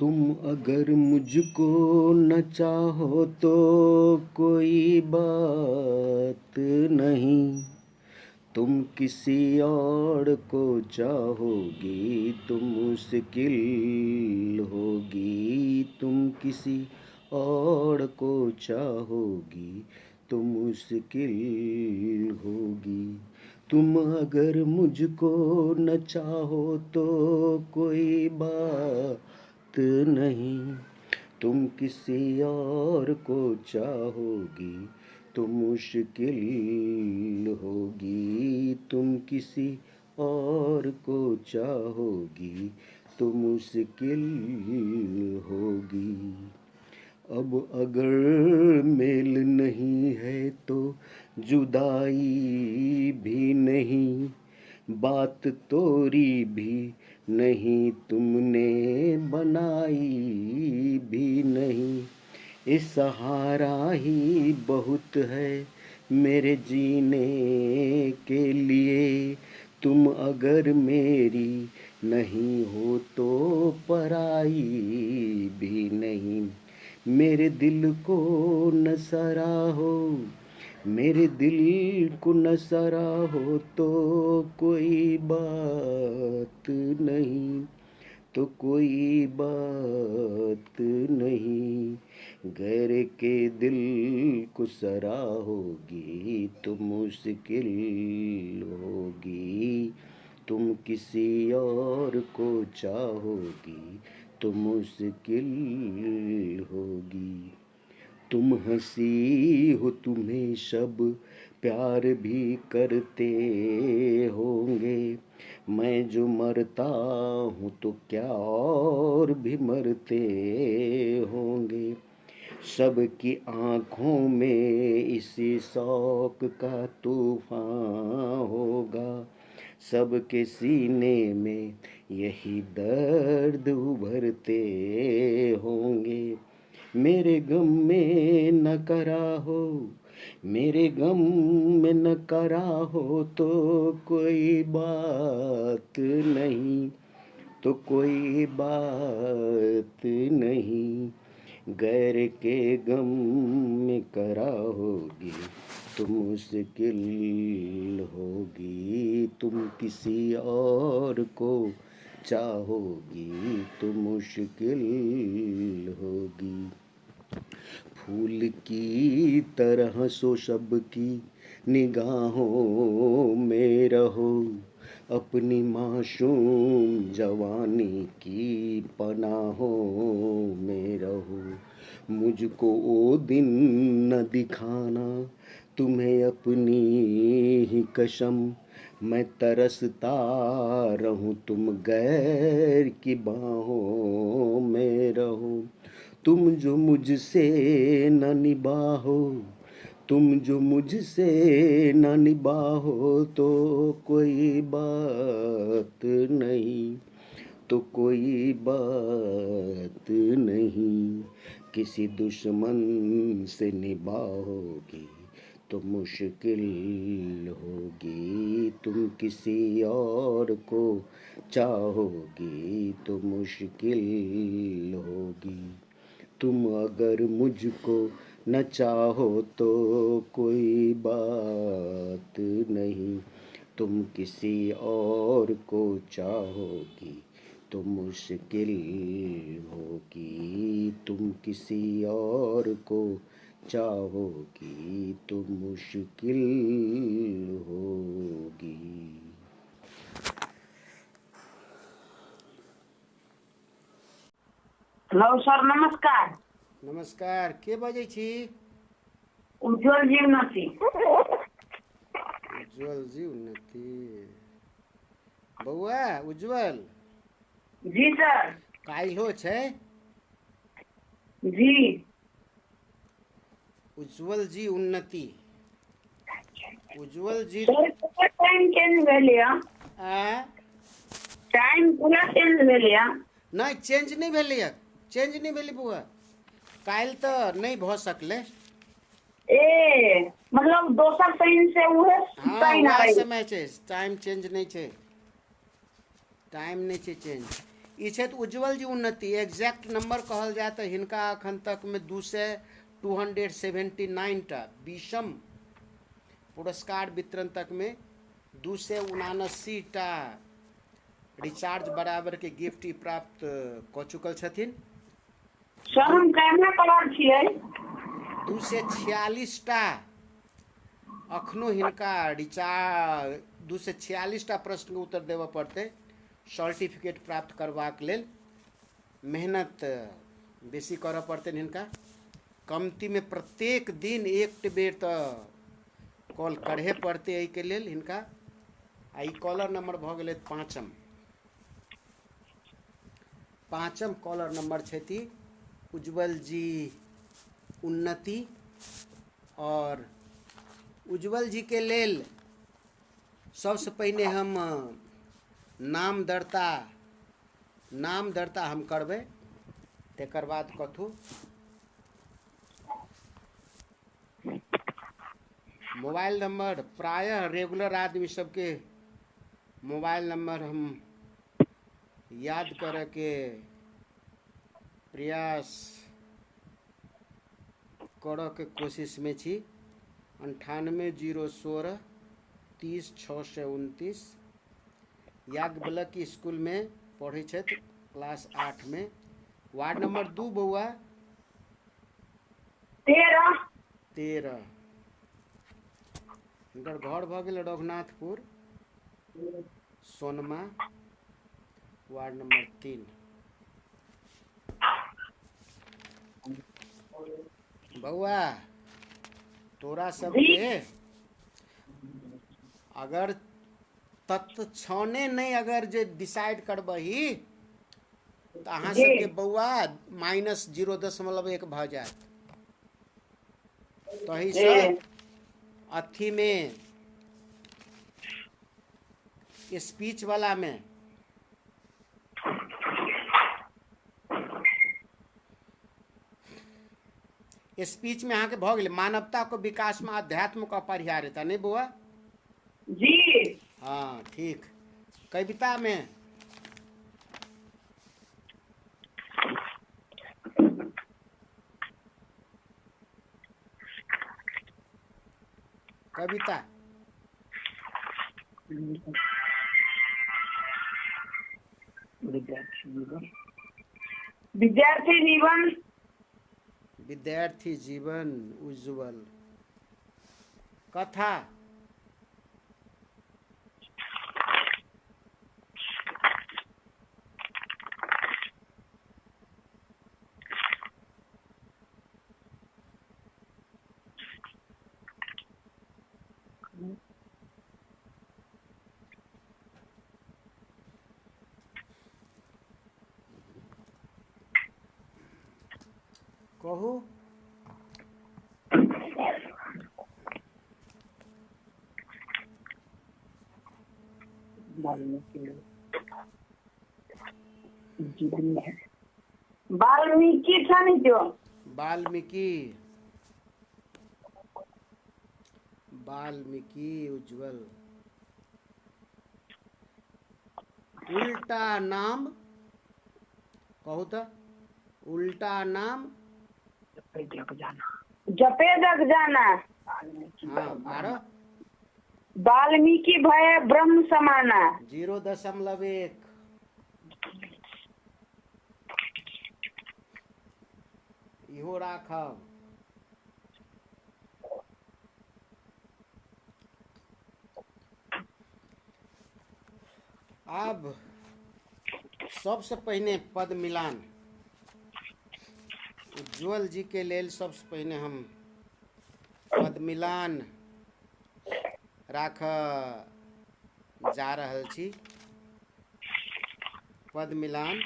तुम अगर मुझको न चाहो तो कोई बात नहीं, तुम किसी और को चाहोगी तो मुश्किल होगी। तुम किसी और को चाहोगी तो मुश्किल होगी। तुम अगर मुझको न चाहो तो कोई बात नहीं, तुम किसी और को चाहोगी तो मुश्किल होगी। तुम किसी और को चाहोगी तो मुश्किल होगी। अब अगर मेल नहीं है तो जुदाई भी नहीं, बात तोरी भी नहीं, तुमने बनाई भी नहीं। इस सहारा ही बहुत है मेरे जीने के लिए। तुम अगर मेरी नहीं हो तो पराई भी नहीं। मेरे दिल को न सराहो, मेरे दिल को न सराहो तो कोई बात नहीं, तो कोई बात नहीं। गैर के दिल को सराहोगी तो मुश्किल होगी। तुम किसी और को चाहोगी तो मुश्किल होगी। तुम हंसी हो, तुम्हें सब प्यार भी करते होंगे। मैं जो मरता हूँ तो क्या और भी मरते होंगे। सबकी आँखों में इसी शौक का तूफान होगा। सबके सीने में यही दर्द उभरते होंगे। मेरे गम में न करा हो, मेरे गम में न करा हो तो कोई बात नहीं, तो कोई बात नहीं। गैर के गम में करा होगी तो मुश्किल होगी। तुम किसी और को चाहोगी तो मुश्किल होगी। फूल की तरह सो सबकी निगाहों में रहो, अपनी मासूम जवानी की पनाहों में रहो। मुझको वो दिन न दिखाना तुम्हें अपनी ही कसम, मैं तरसता रहूं तुम गैर की बाहों में रहो। तुम जो मुझसे न निभाओ, तुम जो मुझसे न निभाओ तो कोई बात नहीं, तो कोई बात नहीं। किसी दुश्मन से निभाओगी तो मुश्किल होगी। तुम किसी और को चाहोगी तो मुश्किल होगी। तुम अगर मुझको न चाहो तो कोई बात नहीं, तुम किसी और को चाहोगी तो मुश्किल होगी। तुम किसी और को चाहोगी तो मुश्किल होगी। हेलो सर, नमस्कार। नमस्कार, के बजै छी? उज्जवल जी उन्नति। उज्जवल जी उन्नति। बउआ उज्जवल जी सर। काल्हो छै? जी। उज्जवल जी उन्नति। उज्जवल जी सर पूरा टाइम चेंज भेलै हँ। टाइम पूरा चेंज भेलै हँ। नहीं चेंज नहीं भेलै, चेंज नहीं भेलै बउआ। काल्हि तऽ नहीं भऽ सकलै। ए मतलब दोसर साइन से उहे हाँ साइन वएह आबै। समय छै, टाइम चेंज नहीं छै, टाइम नहीं छै चेंज। ई छथि उज्जवल जी उन्नति। एग्जैक्ट नंबर कहल जाए तो हिनका अखन तक में 279टा विषम पुरस्कार वितरण तक में 279टा रिचार्ज बराबर के गिफ्ट ई प्राप्त क चुकल छथिन। सर हम कैमरा कलर छियै। 246टा अखनो हिनका रिचार्ज 246टा प्रश्न के उत्तर देबऽ पड़तै सर्टिफिकेट प्राप्त करबाक लेल। मेहनत बेसी करऽ पड़तनि हिनका। कमती में प्रत्येक दिन एक बेर तो कॉल करहे पड़तै एहिके लेल हिनका। आ ई कॉलर नंबर भऽ गेलै पाँचम कॉलर नंबर छथि उज्जवल जी उन्नति। और उज्जवल जी के लेल सबसे पहिने हम नाम दर्ता हम करबै, तकर बाद कथू मोबाइल नंबर प्रायः रेगुलर आदमी सबके मोबाइल नंबर हम याद करे के प्रयास करऽ के कोशिश में छी। 98 016 30 629 याज्ञवल्क्य स्कूल में पढ़ै छथि, क्लास 8 में। वार्ड नंबर 2 बउआ 13। हिनकर घर भऽ गेल रघुनाथपुर सोनमा, वार्ड नंबर 3। बउआ तोरा सबके अगर तत्क्षणे नहीं अगर जे डिसाइड करबही तो अहाँ सबके बउआ -0.1 भऽ जायत। तही से अथी में स्पीच वाला में स्पीच में अहाँ के भऽ गेलै मानवता को विकास में अध्यात्म का अपरिहार्यता, नहीं बउआ? जी हाँ ठीक। कविता में कविता विद्यार्थी जीवन उज्जवल। कथा कहू। वाल्मीकि छनि जो वाल्मीकि उज्जवल। उल्टा नाम कहू तो उल्टा नाम जपे जग जाना। हाँ आरो वाल्मीकि भय ब्रह्म समाना। 0.1 इहो राखब। अब सबसे पहिने पद मिलान उज्जवल जी के लेल सबसे पहिने हम पद मिलान राख जा रहल छी। पद मिलान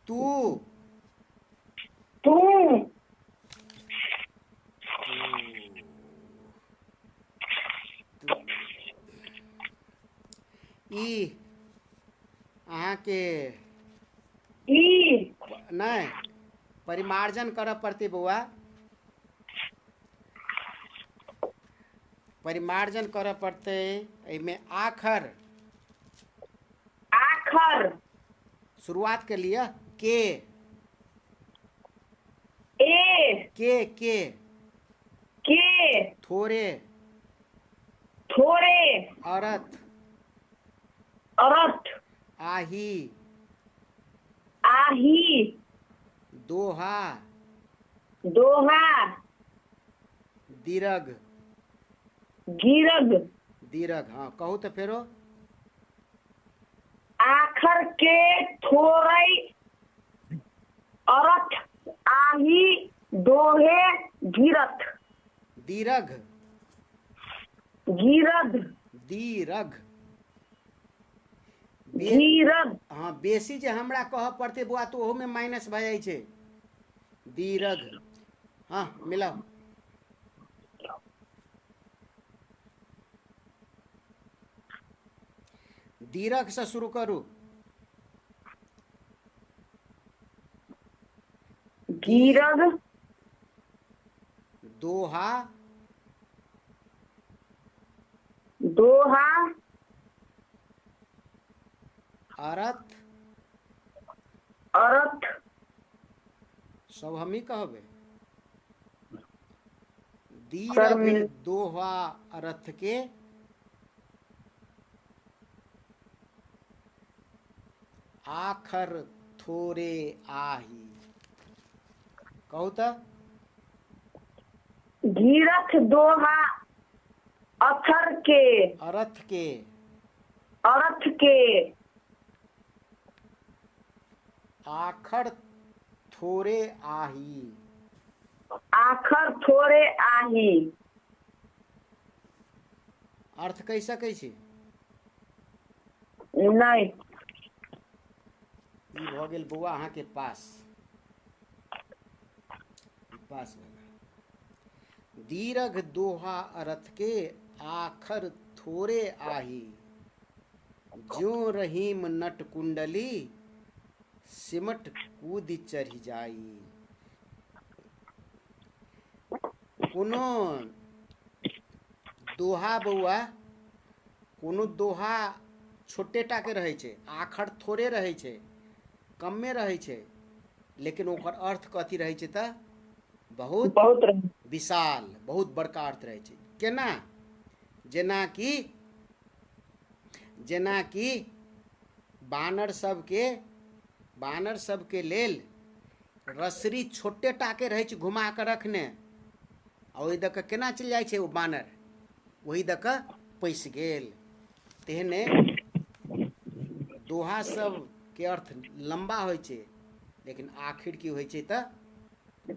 तू ई अहाँ के नहीं परिमार्जन करऽ पड़ती बउआ। परिमार्जन करे पड़ते। एमे आखर आखर, शुरुआत के लिए के ए के के थोड़े थोड़े, अरथ अरथ, आही आही, दोहा दोहा, दीर्घ गिरग, दीर्घ। हाँ कहू तो फेरो आखर के थोड़े, अरथ, आही, दोहे, गिरथ, दीर्घ गिरद, दीर्घ गिरद, हाँ बेसी जे हमरा कह पड़ते बुआ तो ओहो में माइनस भ जाई छे। दीर्घ हाँ मिलाओ। दीर्घ से शुरू करू। गिरद, दोहा दोहा, अरथ अरथ, सब हम ही कहबे। सर दीर्घ दोहा अरथ के आखर थोरे आही। कहू तो गिरथ, दोहा, अथर के, अरथ के अरथ के, आखर थोरे आही। आखर थोड़े आही। अर्थ कह सकै छी। नहीं, ई भ गेल बौआ अहाँ के पास पास भऽ गेल। दीर्घ दोहा अरथ के आखर थोरे आही। ज्यों रहीम नट कुंडली सिमट कूद चढ़ी जाई। कोनो दोहा बौआ कोनो दोहा छोटे टा के रहे छे, आखर थोड़े रहे छे, कमे रहे छे, लेकिन ओकर अर्थ कथी रहे छे त बहुत बहुत रही। विशाल, बहुत बड़का अर्थ रहे छे। केना? जेना कि बानर सबके लेल रसरी छोटे टाके रहे छे घुमा के रखने, आ ओहि दऽ कऽ केना चलि जाइ छे ओ बानर, वही दऽ कऽ पैस गेल। तेहने दोहा सब के अर्थ लंबा होइ छे, लेकिन आखिर की होइ छे त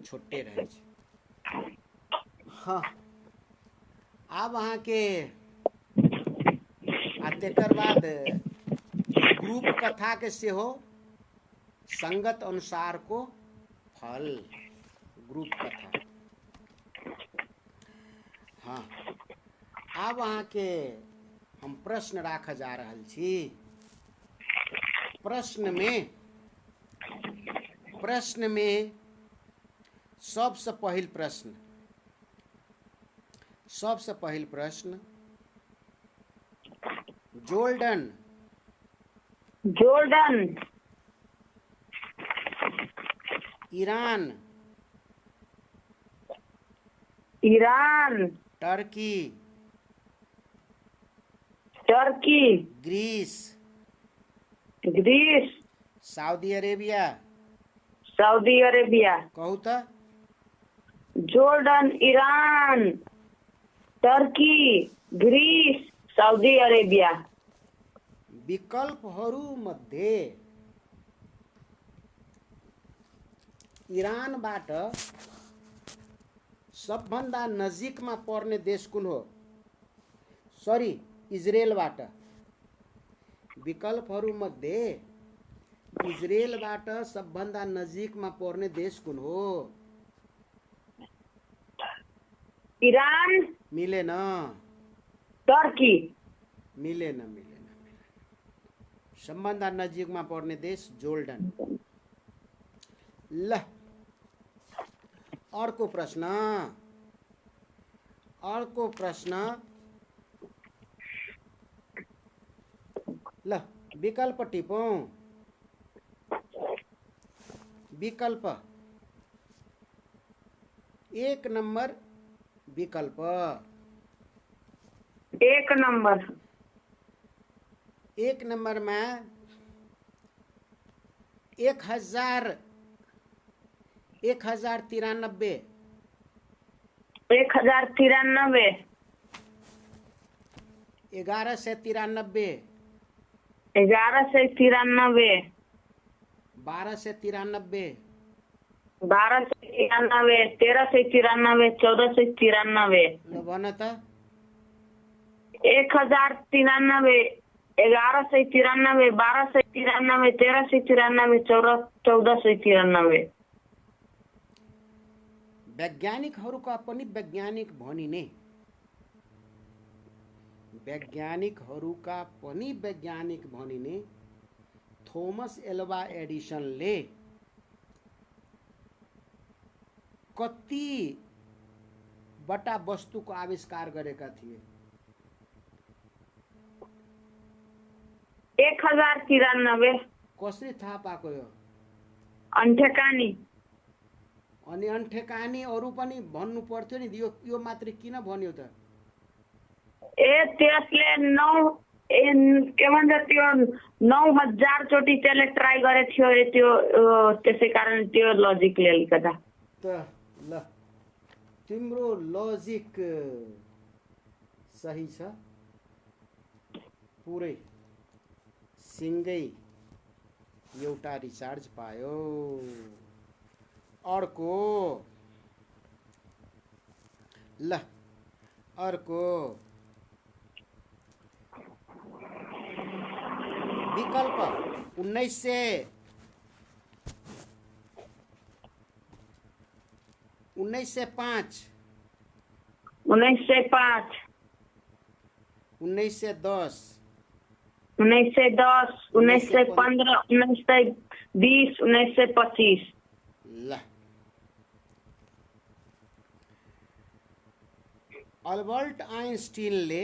छोटे रहे छे। हाँ आब अहाँ के आ तेकर बाद ग्रुप कथा के सेहो संगत अनुसार को फल। ग्रुप कथा हाँ आब अहाँ के हम प्रश्न राख जा रहल छी। प्रश्न में सबसे पहिल प्रश्न Jordan Iran Turkey Greece Saudi Arabia. कहू तो Jordan, Iran, Turkey, Greece, Saudi Arabia. विकल्पहरू मध्ये ईरानबाट सबभन्दा नजिकमा पर्ने देश कुन हो? सरी, इजरायलबाट। विकल्पहरू मध्ये इजरायलबाट सबभन्दा नजिकमा पर्ने देश कुन हो? ईरान, मिलेन। टर्की। मिलेन। सबभन्दा नजिकमा पर्ने देश जोर्डन। ल अर्को प्रश्न ल विकल्प टिपौँ। विकल्प 1 नंबर विकल्प 1 नंबर 1 नंबर में 1093 1093 1193 1193 1293 1293 1393 1493 ल भन त 1093 1193 1293 1393 1493 वैज्ञानिकहरूका पनि वैज्ञानिक भनिने थोमस एल्वा एडिसनले कतिवटा वस्तुको आविष्कार गरेका थिए? 1093 कसरी थाहा पाएको यो? अन्ठेकानी अनि अन्ठेकानी अरू पनि भन्नु पर्थ्यो नि, यो मात्रै किन भन्यो त? त्यसले के भन्छ त्यो 9000 चोटि त्यसले ट्राई गरेको थियो त्यो त्यसै कारण त्यो लजिकले अलिकता त ल तिम्रो लजिक सही छ, पुरै सिंगै एउटा रिचार्ज पायो। अर्को ल अर्को विकल्प 1905 1905 1910 1910 1915 1920 1925 ल अल्बर्ट आइन्स्टाइनले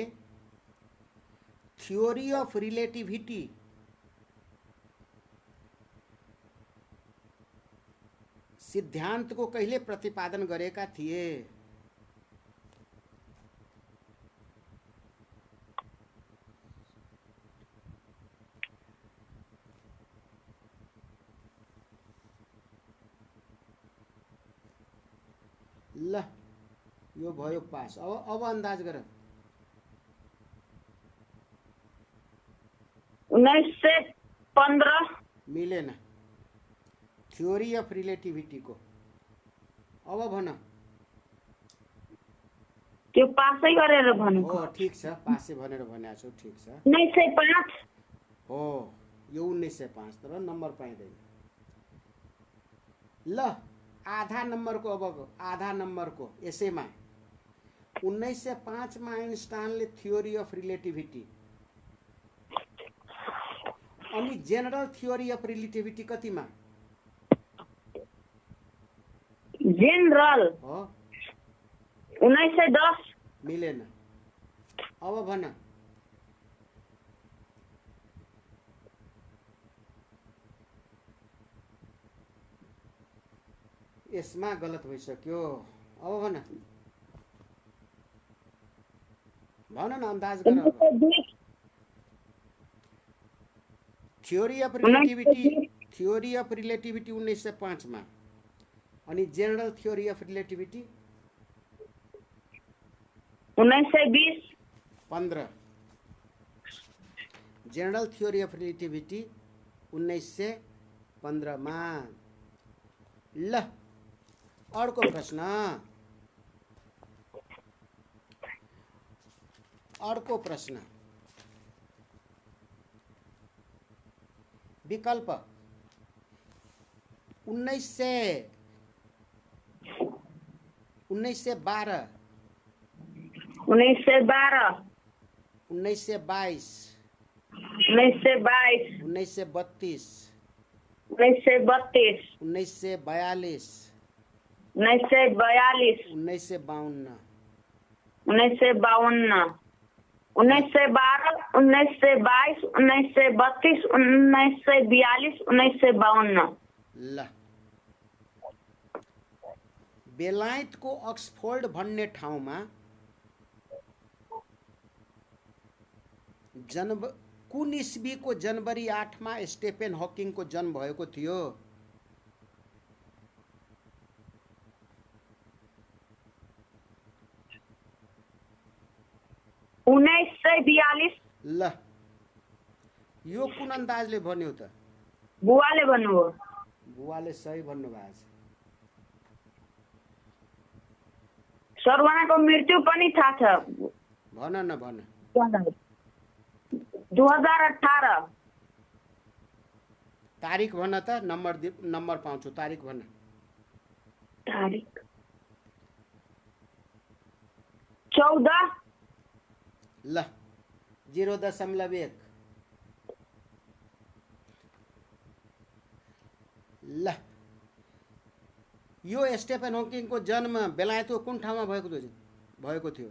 थ्योरी अफ रिलेटिभिटी सिद्धान्तको कहिले प्रतिपादन गरेका थिए? ल यो भयो पास। अब अन्दाज गर। 1915 मिलेन थ्योरी अफ रिलेटिभिटी को। अब भन। त्यो पासै गरेर भनेको हो ठीक छ, पासै भनेर भनेको छु, ठीक छ। 1905 हो यो 1905 तर नम्बर पाइँदैन। ल आधा नम्बरको अब आधा नम्बरको यसैमा 1905 मा आइन्स्टाइनले थ्योरी अफ रिलेटिभिटी अनि जेनरल थ्योरी अफ रिलेटिभिटी कतिमा? जेनरल हो 1910 मिलेन। अब भन। यसमा गलत भइसक्यो। अब भन भन न, अन्दाज गर। थ्योरी अफ रिलेटिभिटी 1905 मा अनि general theory of relativity 1920 15। General theory of relativity 1915 मा। ल अर्को प्रश्न। विकल्प 1912 1912 1922 1922 1932 1932 1942 1942 1952 1952 1912, 1922, 1932, 1942, 1952। ल बेलायतको अक्सफोर्ड भन्ने ठाउँमा कुन इस्वीको जनवरी 8 मा स्टेफेन हकिङको जन्म भएको थियो? 1942। ल यो कुन अन्दाजले भन्यो त? बुवाले भन्नुभयो। बुवाले सही भन्नुभएको छ। सर उहाँको मृत्यु पनि थाहा छ। भन न भन। 2018। तारिख भन त, नम्बर पाउँछु, तारिख भन। तारिख 14। ल 0.1। ल यो स्टेफन हकिङको जन्म बेलायतको कुन ठाउँमा भएको थियो?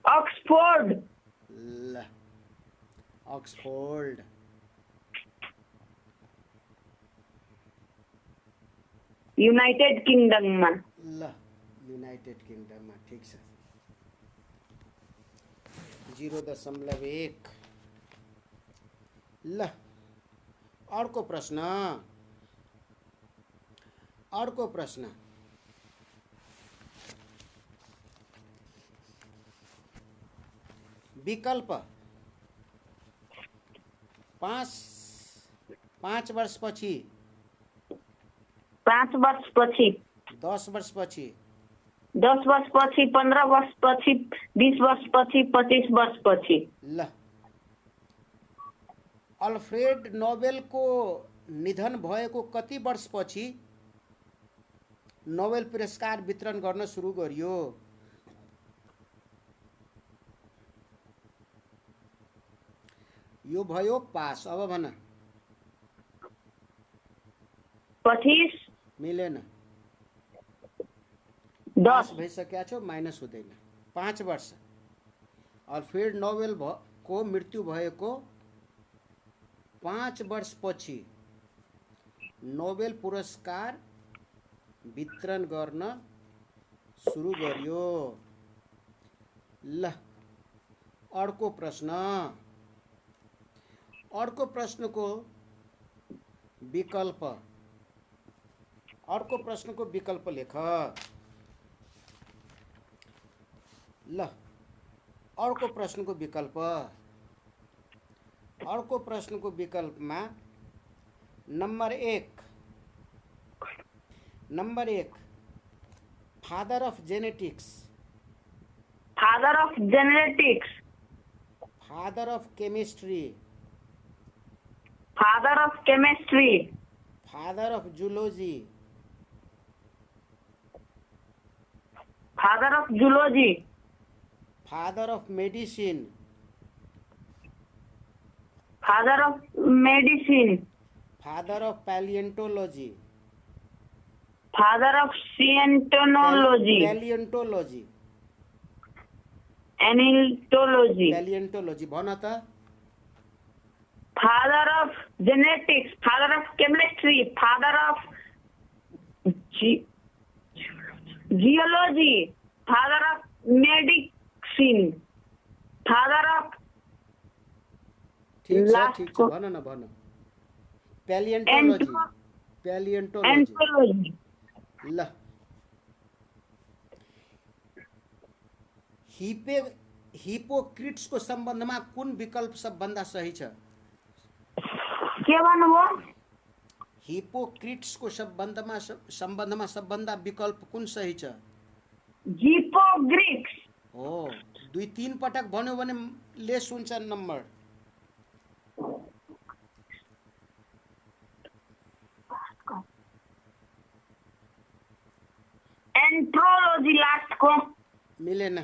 अक्सफोर्ड। ल अक्सफोर्ड। युनाइटेड किङडममा। ल युनाइटेड किङडममा, ठिक छ। 0.1। ल अर्को प्रश्न। विकल्प 5 वर्षपछि, 5 वर्षपछि, 10 वर्षपछि, 10 वर्षपछि, 15 वर्षपछि, 20 वर्षपछि, 25 वर्षपछि। ल अल्फ्रेड नोबेलको निधन भएको कति वर्षपछि नोबेल पुरस्कार वितरण गर्न सुरु गरियो? यो भयो पास। अब भन। 25। मिलेन। 10 भइसकेको छ, माइनस हुँदैन। 5 वर्ष। अल्फ्रेड नोबेल को मृत्यु भएको 5 वर्षपछि नोबेल पुरस्कार वितरण गर्न सुरु गरियो। ल अर्को प्रश्नको विकल्प लेख। ल अर्को प्रश्नको विकल्पमा number 1 father of genetics, father of genetics, father of chemistry, father of chemistry, father of zoology, father of zoology, father of medicine, father of medicine, father of palaeontology, father of सिएंटोनोलॉजी, पैलिएंटोलॉजी, एनिटोलॉजी, palaeontology. भन त। Father of genetics, father of chemistry, father of geology, father of medicine, father of ठीक छ भन न भन। पैलिएंटोलॉजी। ल हिपोक्रेट्सको सम्बन्धमा कुन विकल्प सबभन्दा सही छ? के भन्नुभयो? हिपोक्रेट्सको सम्बन्धमा सबभन्दा विकल्प कुन सही छ? हिपोक्रेट्स। हो 2-3 पटक भन्यो भने लेस हुन्छ नम्बर। एंथ्रोलॉजी लास्ट को मिलेन।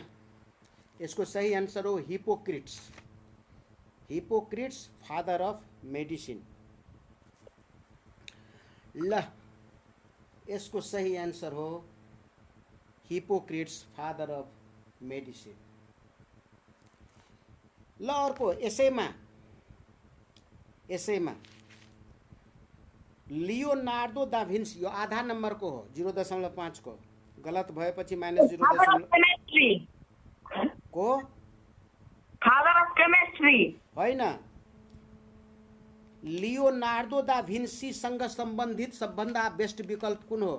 यसको सही आंसर हो Hippocrates. Hippocrates father of medicine. ल यसको सही आंसर हो हिपोक्रेट्स फादर अफ मेडिसिन। ल अर्को यसैमा लियोनार्दो दा भिन्सी, यो आधा नम्बरको हो 0.5 को, गलत भएपछि -0. केमिस्ट्री को फादर अफ केमिस्ट्री होइन, लियोनार्दो दा भिन्सीसँग सम्बन्धित सबभन्दा बेस्ट विकल्प कुन हो?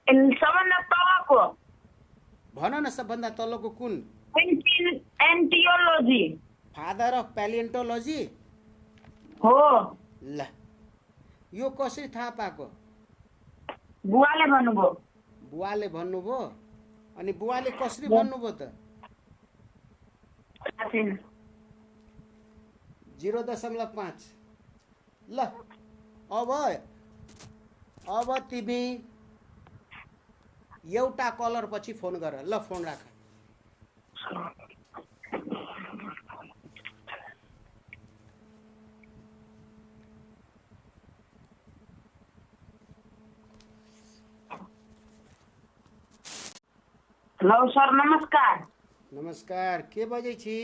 सबभन्दा तलको भन न, सबभन्दा तलको कुन? एन्टियोलोजी फादर अफ प्यालिएन्टोलोजी हो। ल यो कसरी थाहा पाएको? बुवाले भन्नुभयो। बुवाले भन्नुभयो? अनि बुवाले कसरी भन्नुभयो त? 0.5। ल अब तिमी एउटा कलर पछि फोन गर। ल फोन राख। हेलो सर, नमस्कार। नमस्कार, के बजै छी?